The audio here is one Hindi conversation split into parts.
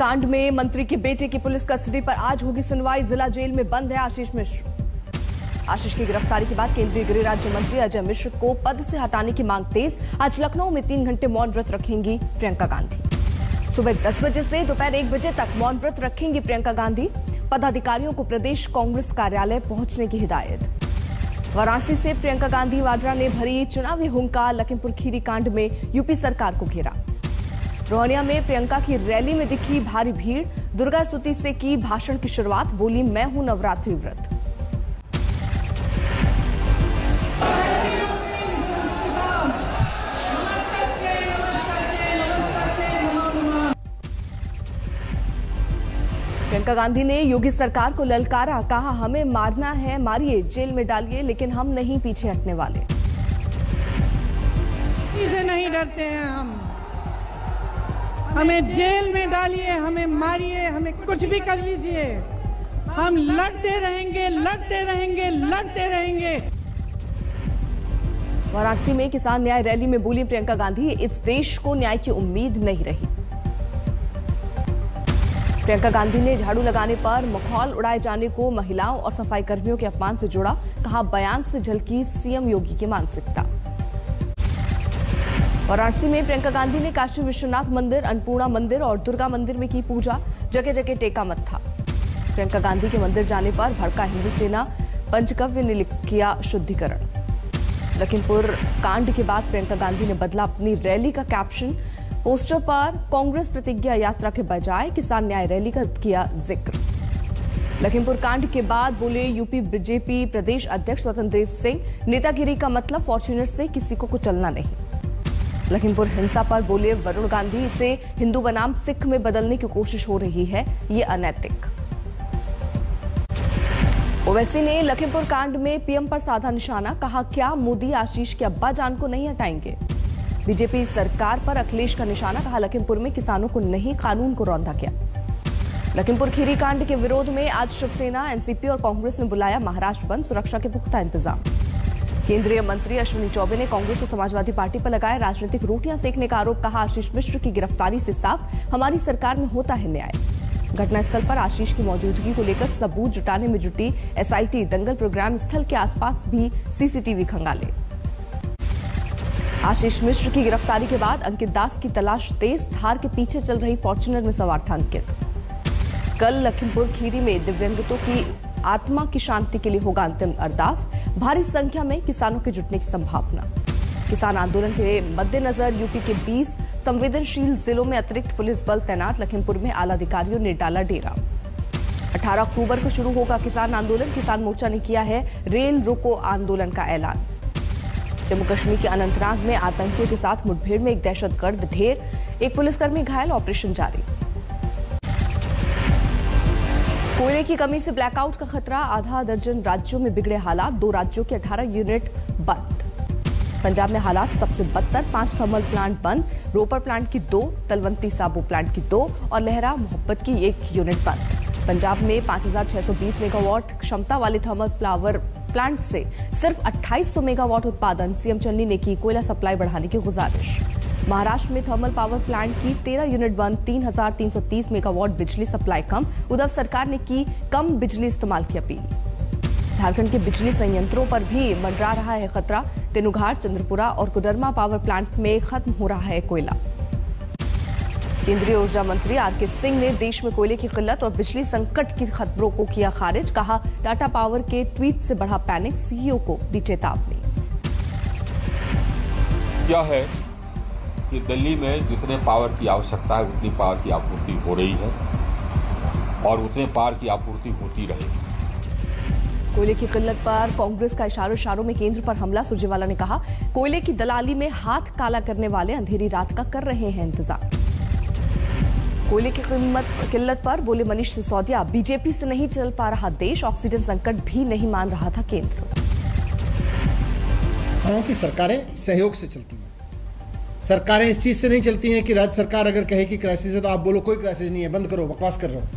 कांड में मंत्री के बेटे की पुलिस कस्टडी पर आज होगी सुनवाई। जिला जेल में बंद है आशीष मिश्र। आशीष की गिरफ्तारी के बाद केंद्रीय गृह राज्य मंत्री अजय मिश्र को पद से हटाने की मांग तेज। आज लखनऊ में 3 घंटे मौन व्रत रखेंगी प्रियंका गांधी। सुबह 10 बजे से दोपहर 1 बजे तक मौन व्रत रखेंगी प्रियंका गांधी। पदाधिकारियों को प्रदेश कांग्रेस कार्यालय पहुंचने की हिदायत। वाराणसी से प्रियंका गांधी वाड्रा ने भरी चुनावी हुंकार। लखीमपुर खीरी कांड में यूपी सरकार को घेरा। रोहनिया में प्रियंका की रैली में दिखी भारी भीड़। दुर्गा स्तुति से की भाषण की शुरुआत। बोली, मैं हूं नवरात्रि व्रत। प्रियंका गांधी ने योगी सरकार को ललकारा। कहा, हमें मारना है मारिए, जेल में डालिए, लेकिन हम नहीं पीछे हटने वाले। इसे नहीं डरते हैं हम। हमें जेल में डालिए, हमें मारिए, हमें कुछ भी कर लीजिए, हम लड़ते रहेंगे, लड़ते रहेंगे, लड़ते रहेंगे। वाराणसी में किसान न्याय रैली में बोली प्रियंका गांधी, इस देश को न्याय की उम्मीद नहीं रही। प्रियंका गांधी ने झाड़ू लगाने पर मखौल उड़ाए जाने को महिलाओं और सफाई कर्मियों के अपमान से जोड़ा। कहा, बयान से झलकी सीएम योगी की मानसिकता। वाराणसी में प्रियंका गांधी ने काशी विश्वनाथ मंदिर, अन्नपूर्णा मंदिर और दुर्गा मंदिर में की पूजा। जगह जगह टेका मत्था। प्रियंका गांधी के मंदिर जाने पर भड़का हिंदू सेना। पंचकव्य ने किया शुद्धिकरण। लखीमपुर कांड के बाद प्रियंका गांधी ने बदला अपनी रैली का कैप्शन। पोस्टर पर कांग्रेस प्रतिज्ञा यात्रा के बजाय किसान न्याय रैली का किया जिक्र। लखीमपुर कांड के बाद बोले यूपी बीजेपी प्रदेश अध्यक्ष स्वतंत्र देव सिंह, नेतागिरी का मतलब फॉर्च्यूनर से किसी को चलना नहीं। लखीमपुर हिंसा पर बोले वरुण गांधी, इसे हिंदू बनाम सिख में बदलने की कोशिश हो रही है, ये अनैतिक। ओवैसी ने लखीमपुर कांड में पीएम पर साधा निशाना। कहा, क्या मोदी आशीष के अब्बा जान को नहीं हटाएंगे। बीजेपी सरकार पर अखिलेश का निशाना। कहा, लखीमपुर में किसानों को नहीं, कानून को रौंदा गया। लखीमपुर खीरी कांड के विरोध में आज शिवसेना, एनसीपी और कांग्रेस ने बुलाया महाराष्ट्र बंद। सुरक्षा के पुख्ता इंतजाम। केंद्रीय मंत्री अश्विनी चौबे ने कांग्रेस और समाजवादी पार्टी पर लगाया राजनीतिक रोटियां सेकने का आरोप। कहा, आशीष मिश्र की गिरफ्तारी से साफ हमारी सरकार में होता है न्याय। घटनास्थल पर आशीष की मौजूदगी को लेकर सबूत जुटाने में जुटी एसआईटी। दंगल प्रोग्राम स्थल के आसपास भी सीसीटीवी खंगाले। आशीष मिश्र की गिरफ्तारी के बाद अंकित दास की तलाश तेज। थार के पीछे चल रही फॉर्च्यूनर में सवार था अंकित। कल लखीमपुर खीरी में दिव्यांगों की आत्मा की शांति के लिए होगा अंतिम अरदास। भारी संख्या में किसानों के जुटने की संभावना। किसान आंदोलन के मद्देनजर यूपी के 20 संवेदनशील जिलों में अतिरिक्त पुलिस बल तैनात। लखीमपुर में आला अधिकारियों ने डाला डेरा। 18 अक्टूबर को शुरू होगा किसान आंदोलन। किसान मोर्चा ने किया है रेल रोको आंदोलन का ऐलान। जम्मू कश्मीर के अनंतनाग में आतंकियों के साथ मुठभेड़ में एक दहशतगर्द ढेर, एक पुलिसकर्मी घायल। ऑपरेशन जारी। कोयले की कमी से ब्लैकआउट का खतरा। आधा दर्जन राज्यों में बिगड़े हालात। 2 राज्यों के 18 यूनिट बंद। पंजाब में हालात सबसे बदतर। 5 थर्मल प्लांट बंद। रोपर प्लांट की 2, तलवंती साबो प्लांट की 2 और लहरा मोहब्बत की 1 यूनिट बंद। पंजाब में 5620 मेगावाट क्षमता वाले थर्मल पावर प्लांट से सिर्फ 2800 मेगावाट उत्पादन। सीएम चन्नी ने की कोयला सप्लाई बढ़ाने की गुजारिश। महाराष्ट्र में थर्मल पावर प्लांट की 13 यूनिट बंद। 3330 मेगावाट बिजली सप्लाई कम। उद्धव सरकार ने की कम बिजली इस्तेमाल की अपील। झारखंड के बिजली संयंत्रों पर भी मंडरा रहा है खतरा। तेनुघाट, चंद्रपुरा और कोडरमा पावर प्लांट में खत्म हो रहा है कोयला। केंद्रीय ऊर्जा मंत्री आरके सिंह ने देश में कोयले की किल्लत और बिजली संकट की खबरों को किया खारिज। कहा, टाटा पावर के ट्वीट से बढ़ा पैनिक। सीईओ को दी चेतावनी। क्या है कि दिल्ली में जितने पावर की आवश्यकता है उतनी पावर की आपूर्ति हो रही है और उतने पावर की आपूर्ति होती रहेगी। कोयले की किल्लत पर कांग्रेस का इशारों में केंद्र पर हमला। सुरजेवाला ने कहा, कोयले की दलाली में हाथ काला करने वाले अंधेरी रात का कर रहे हैं इंतजार। कोयले की किल्लत पर बोले मनीष सिसोदिया, बीजेपी से नहीं चल पा रहा देश। ऑक्सीजन संकट भी नहीं मान रहा था केंद्र। गांव की सरकारें सहयोग से चलती हैं। सरकारें इस चीज से नहीं चलती हैं कि राज्य सरकार अगर कहे कि क्राइसिस है तो आप बोलो कोई क्राइसिस नहीं है, बंद करो, बकवास कर रहे हो।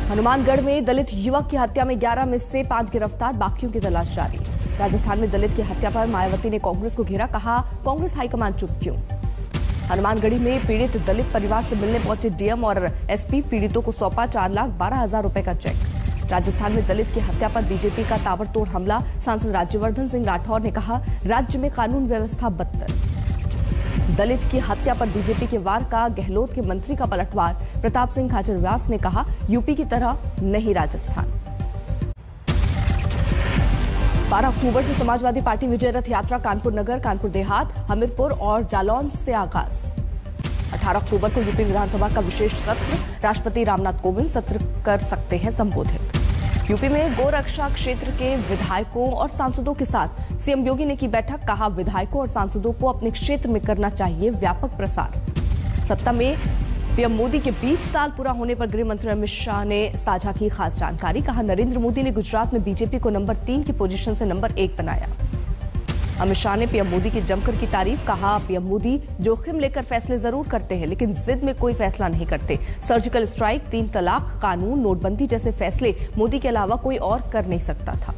हनुमानगढ़ में दलित युवक की हत्या में 11 में से 5 गिरफ्तार। बाकियों की तलाश जारी। राजस्थान में दलित की हत्या पर मायावती ने कांग्रेस को घेरा। कहा, कांग्रेस हाईकमान चुप क्यों। हनुमानगढ़ी में पीड़ित दलित परिवार से मिलने पहुंचे डीएम और एसपी, पीड़ितों को सौंपा 4,12,000 रुपए का चेक। राजस्थान में दलित की हत्या पर बीजेपी का ताबड़तोड़ हमला, सांसद राज्यवर्धन सिंह राठौर ने कहा राज्य में कानून व्यवस्था बदतर। दलित की हत्या पर बीजेपी के वार का गहलोत के मंत्री का पलटवार, प्रताप सिंह खाचरियावास ने कहा यूपी की तरह नहीं राजस्थान। 12 अक्टूबर से समाजवादी पार्टी विजय रथ यात्रा कानपुर नगर, कानपुर देहात, हमीरपुर और जालौन से आगाज। 18 अक्टूबर को यूपी विधानसभा का विशेष सत्र, राष्ट्रपति रामनाथ कोविंद सत्र कर सकते हैं संबोधित। यूपी में गोरक्षा क्षेत्र के विधायकों और सांसदों के साथ सीएम योगी ने की बैठक, कहा विधायकों और सांसदों को अपने क्षेत्र में करना चाहिए व्यापक प्रसार। सत्ता में पीएम मोदी के 20 साल पूरा होने पर गृह मंत्री अमित शाह ने साझा की खास जानकारी, कहा नरेंद्र मोदी ने गुजरात में बीजेपी को नंबर 3 की पोजीशन से नंबर 1 बनाया। अमित शाह ने पीएम मोदी की जमकर की तारीफ, कहा पीएम मोदी जोखिम लेकर फैसले जरूर करते हैं लेकिन जिद में कोई फैसला नहीं करते। सर्जिकल स्ट्राइक, 3 तलाक कानून, नोटबंदी जैसे फैसले मोदी के अलावा कोई और कर नहीं सकता था।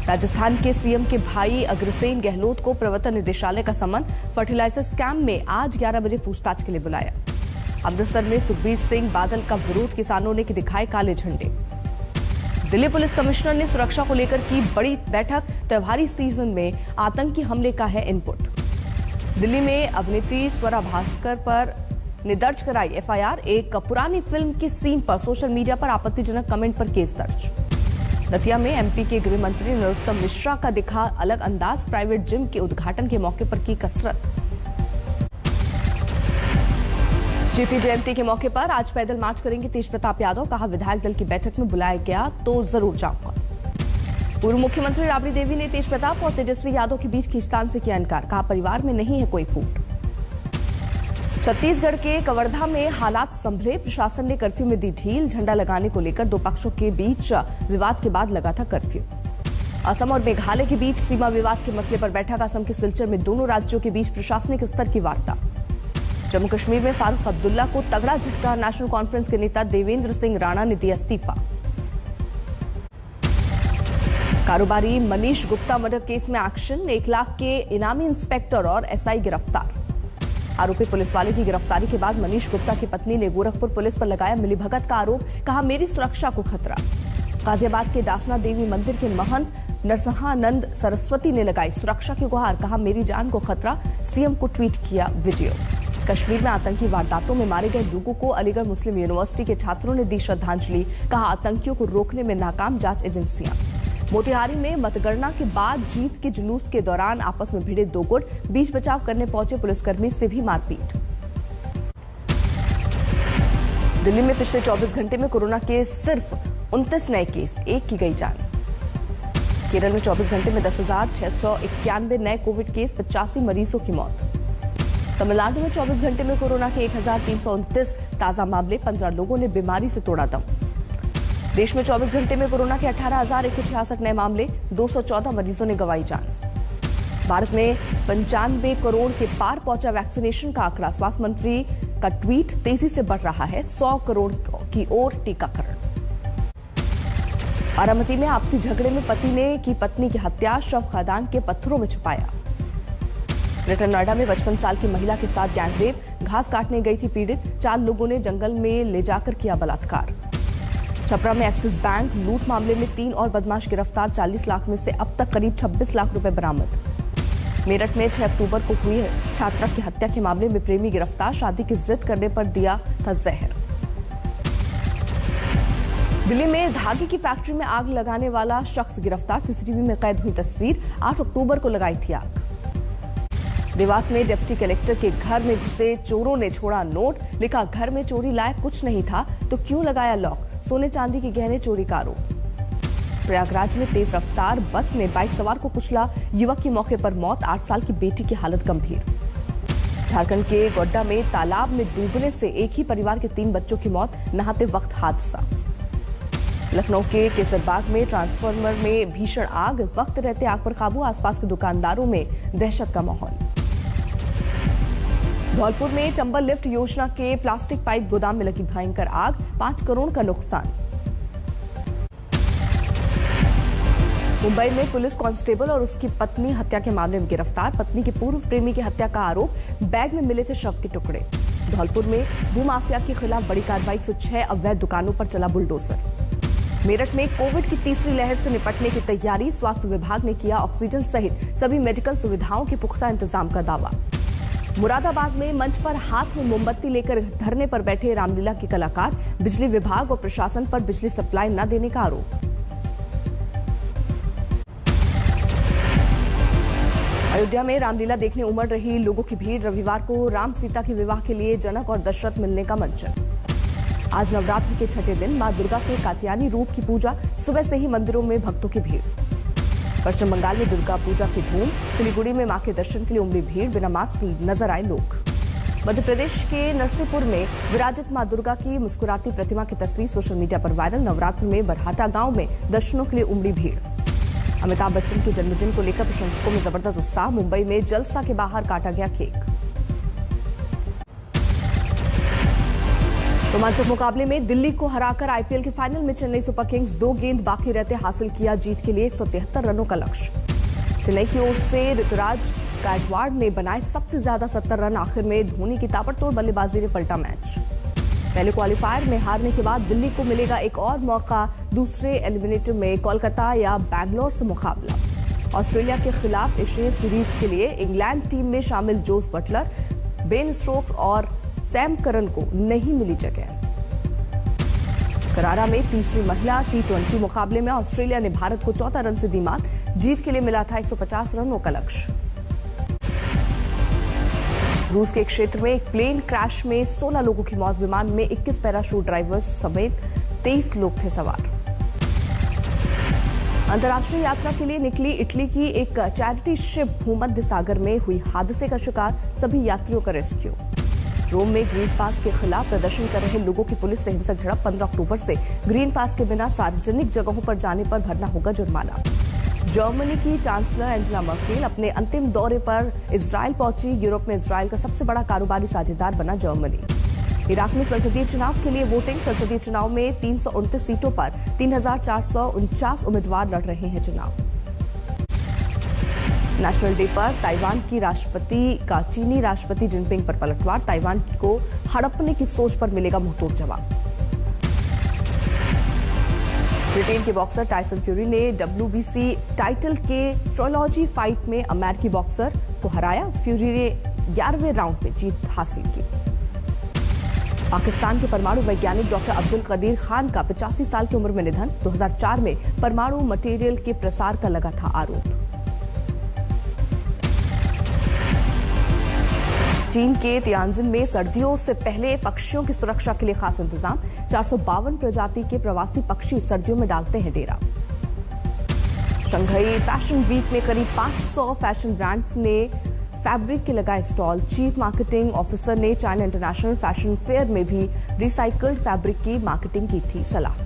राजस्थान के सीएम के भाई अग्रसेन गहलोत को प्रवर्तन निदेशालय का समन, फर्टिलाइजर स्कैम में आज 11 बजे पूछताछ के लिए बुलाया। अमृतसर में सुखबीर सिंह बादल का विरोध, किसानों ने दिखाए काले झंडे। दिल्ली पुलिस कमिश्नर ने सुरक्षा को लेकर की बड़ी बैठक, त्योहारी सीजन में आतंकी हमले का है इनपुट। दिल्ली में अभिनेत्री स्वरा भास्कर पर ने दर्ज कराई एफआईआर, एक पुरानी फिल्म की सीन पर सोशल मीडिया पर आपत्तिजनक कमेंट पर केस दर्ज। दतिया में एमपी के गृह मंत्री नरोत्तम मिश्रा का दिखा अलग अंदाज, प्राइवेट जिम के उद्घाटन के मौके पर की कसरत। जेपी जयंती के मौके पर आज पैदल मार्च करेंगे तेज प्रताप यादव, कहा विधायक दल की बैठक में बुलाया गया तो जरूर जाऊंगा। पूर्व मुख्यमंत्री राबड़ी देवी ने तेज प्रताप और तेजस्वी यादव के बीच खींचतान से किया इनकार, कहा परिवार में नहीं है कोई फूट। छत्तीसगढ़ के कवर्धा में हालात संभले, प्रशासन ने कर्फ्यू में दी ढील, झंडा लगाने को लेकर दो पक्षों के बीच विवाद के बाद लगा था कर्फ्यू। असम और मेघालय के बीच सीमा विवाद के मसले पर बैठक, असम के सिलचर में दोनों राज्यों के बीच प्रशासनिक स्तर की वार्ता। जम्मू कश्मीर में फारूक अब्दुल्ला को तगड़ा झटका, नेशनल कॉन्फ्रेंस के नेता देवेंद्र सिंह राणा ने दिया इस्तीफा। कारोबारी मनीष गुप्ता मर्डर केस में एक्शन, 1 लाख के इनामी इंस्पेक्टर और एसआई गिरफ्तार। आरोपी पुलिस वाले की गिरफ्तारी के बाद मनीष गुप्ता की पत्नी ने गोरखपुर पुलिस पर लगाया मिलीभगत का आरोप, कहा मेरी सुरक्षा को खतरा। गाजियाबाद के दासना देवी मंदिर के महंत नरसिंहानंद सरस्वती ने लगाई सुरक्षा की गुहार, कहा मेरी जान को खतरा, सीएम को ट्वीट किया वीडियो। कश्मीर में आतंकी वारदातों में मारे गए लोगों को अलीगढ़ मुस्लिम यूनिवर्सिटी के छात्रों ने दी श्रद्धांजलि, कहा आतंकियों को रोकने में नाकाम जांच एजेंसियां। मोतिहारी में मतगणना के बाद जीत के जुलूस के दौरान आपस में भिड़े दो गुट, बीच बचाव करने पहुंचे पुलिसकर्मी से भी मारपीट। दिल्ली में पिछले 24 घंटे में कोरोना के सिर्फ 29 नए केस, 1 की गई जान। केरल में 24 घंटे में 10,691 नए कोविड केस, 85 मरीजों की मौत। तमिलनाडु में 24 घंटे में कोरोना के 1,329 ताजा मामले, 15 लोगों ने बीमारी से तोड़ा दम। देश में 24 घंटे में कोरोना के 18,166 नए मामले, 214 मरीजों ने गंवाई जान। भारत में 95 करोड़ के पार पहुंचा वैक्सीनेशन का आंकड़ा, स्वास्थ्य मंत्री का ट्वीट, तेजी से बढ़ रहा है 100 करोड़ की ओर टीकाकरण। बारामती में आपसी झगड़े में पति ने की पत्नी की हत्या, शव खदान के पत्थरों में छुपाया। ग्रेटर नोएडा में 55 साल की महिला के साथ गैंगरेप, घास काटने गई थी पीड़ित, 4 लोगों ने जंगल में ले जाकर किया बलात्कार। छपरा में एक्सिस बैंक लूट मामले में 3 और बदमाश गिरफ्तार, 40 लाख में से अब तक करीब 26 लाख रुपए बरामद। मेरठ में 6 अक्टूबर को हुई छात्रा की हत्या के मामले में प्रेमी गिरफ्तार, शादी की जिद करने पर दिया था जहर। दिल्ली में धागे की फैक्ट्री में आग लगाने वाला शख्स गिरफ्तार, सीसीटीवी में कैद हुई तस्वीर, 8 अक्टूबर को लगाई थी आग। देवास में डिप्टी कलेक्टर के घर में घुसे चोरों ने छोड़ा नोट, लिखा घर में चोरी लायक कुछ नहीं था तो क्यों लगाया लॉक, सोने चांदी के गहने चोरी का आरोप। प्रयागराज में तेज रफ्तार बस ने बाइक सवार को कुचला, युवक की मौके पर मौत, 8 साल की बेटी की हालत गंभीर। झारखंड के गोड्डा में तालाब में डूबने से एक ही परिवार के 3 बच्चों की मौत, नहाते वक्त हादसा। लखनऊ के केसरबाग में ट्रांसफार्मर में भीषण आग, वक्त रहते आग पर काबू, आसपास के दुकानदारों में दहशत का माहौल। धौलपुर में चंबल लिफ्ट योजना के प्लास्टिक पाइप गोदाम में लगी भयंकर आग, 5 करोड़ का नुकसान। मुंबई में पुलिस कांस्टेबल और उसकी पत्नी हत्या के मामले में गिरफ्तार। पत्नी के पूर्व प्रेमी की हत्या का आरोप। बैग में मिले थे शव के टुकड़े। धौलपुर में भूमाफिया के खिलाफ बड़ी कार्रवाई। 106 अवैध दुकानों पर चला बुलडोजर। मेरठ में कोविड की तीसरी लहर से निपटने की तैयारी। स्वास्थ्य विभाग ने किया ऑक्सीजन सहित सभी मेडिकल सुविधाओं के पुख्ता इंतजाम का दावा। मुरादाबाद में मंच पर हाथ में मोमबत्ती लेकर धरने पर बैठे रामलीला के कलाकार। बिजली विभाग और प्रशासन पर बिजली सप्लाई न देने का आरोप। अयोध्या में रामलीला देखने उमड़ रही लोगों की भीड़। रविवार को राम सीता के विवाह के लिए जनक और दशरथ मिलने का मंचन। आज नवरात्र के छठे दिन मां दुर्गा के कात्यायनी रूप की पूजा। सुबह से ही मंदिरों में भक्तों की भीड़। पश्चिम बंगाल में दुर्गा पूजा की धूम। सिलीगुड़ी में मां के दर्शन के लिए उमड़ी भीड़। बिना मास्क नजर आए लोग। मध्य प्रदेश के नरसिंहपुर में विराजित मां दुर्गा की मुस्कुराती प्रतिमा की तस्वीर सोशल मीडिया पर वायरल। नवरात्र में बरहाटा गांव में दर्शनों के लिए उमड़ी भीड़। अमिताभ बच्चन के जन्मदिन को लेकर प्रशंसकों में जबरदस्त उत्साह। मुंबई में जलसा के बाहर काटा गया केक। रोमांचक मुकाबले में दिल्ली को हराकर आईपीएल के फाइनल में चेन्नई सुपर किंग्स 2 गेंद बाकी रहते हासिल किया जीत के लिए 173 रनों का लक्ष्य। चेन्नई की ओर से ऋतुराज गायकवाड़ ने बनाए सबसे ज्यादा 70 रन। आखिर में धोनी की ताबड़तोड़ बल्लेबाजी ने पलटा मैच। पहले क्वालिफायर में हारने के बाद दिल्ली को मिलेगा एक और मौका। दूसरे एलिमिनेटर में कोलकाता या बैंगलोर से मुकाबला। ऑस्ट्रेलिया के खिलाफ एशिया सीरीज के लिए इंग्लैंड टीम में शामिल जोस बटलर, बेन स्टोक्स और सैम करन को नहीं मिली जगह। करारा में तीसरी महिला T20 मुकाबले में ऑस्ट्रेलिया ने भारत को 14 रन से दी मात। जीत के लिए मिला था 150 रनों का लक्ष्य। रूस के एक क्षेत्र में एक प्लेन क्रैश में 16 लोगों की मौत। विमान में 21 पैराशूट ड्राइवर्स समेत 23 लोग थे सवार। अंतर्राष्ट्रीय यात्रा के लिए निकली इटली की एक चैरिटी शिप भूमध्य सागर में हुई हादसे का शिकार। सभी यात्रियों का रेस्क्यू। रोम में ग्रीन पास के खिलाफ प्रदर्शन कर रहे लोगों की पुलिस से हिंसक झड़प। 15 अक्टूबर से ग्रीन पास के बिना सार्वजनिक जगहों पर जाने पर भरना होगा जुर्माना। जर्मनी की चांसलर एंजेला मर्केल अपने अंतिम दौरे पर इजरायल पहुंची। यूरोप में इजरायल का सबसे बड़ा कारोबारी साझेदार बना जर्मनी। इराक में संसदीय चुनाव के लिए वोटिंग। संसदीय चुनाव में 329 सीटों पर 3449 उम्मीदवार लड़ रहे हैं चुनाव। नेशनल डे पर ताइवान की राष्ट्रपति का चीनी राष्ट्रपति जिनपिंग पर पलटवार। ताइवान को हड़पने की सोच पर मिलेगा मुंहतोड़ जवाब। ब्रिटेन के बॉक्सर टाइसन फ्यूरी ने WBC टाइटल के ट्रायलॉजी फाइट में अमेरिकी बॉक्सर को हराया। फ्यूरी ने 11वें राउंड में जीत हासिल की। पाकिस्तान के परमाणु वैज्ञानिक डॉक्टर अब्दुल कदीर खान का 85 साल की उम्र में निधन। 2004 में परमाणु मटेरियल के प्रसार का लगा था आरोप। चीन के तियानजिन में सर्दियों से पहले पक्षियों की सुरक्षा के लिए खास इंतजाम। 452 प्रजाति के प्रवासी पक्षी सर्दियों में डालते हैं डेरा। शंघाई फैशन वीक में करीब 500 फैशन ब्रांड्स ने फैब्रिक के लगाए स्टॉल। चीफ मार्केटिंग ऑफिसर ने चाइना इंटरनेशनल फैशन फेयर में भी रिसाइकल्ड फैब्रिक की मार्केटिंग की थी सलाह।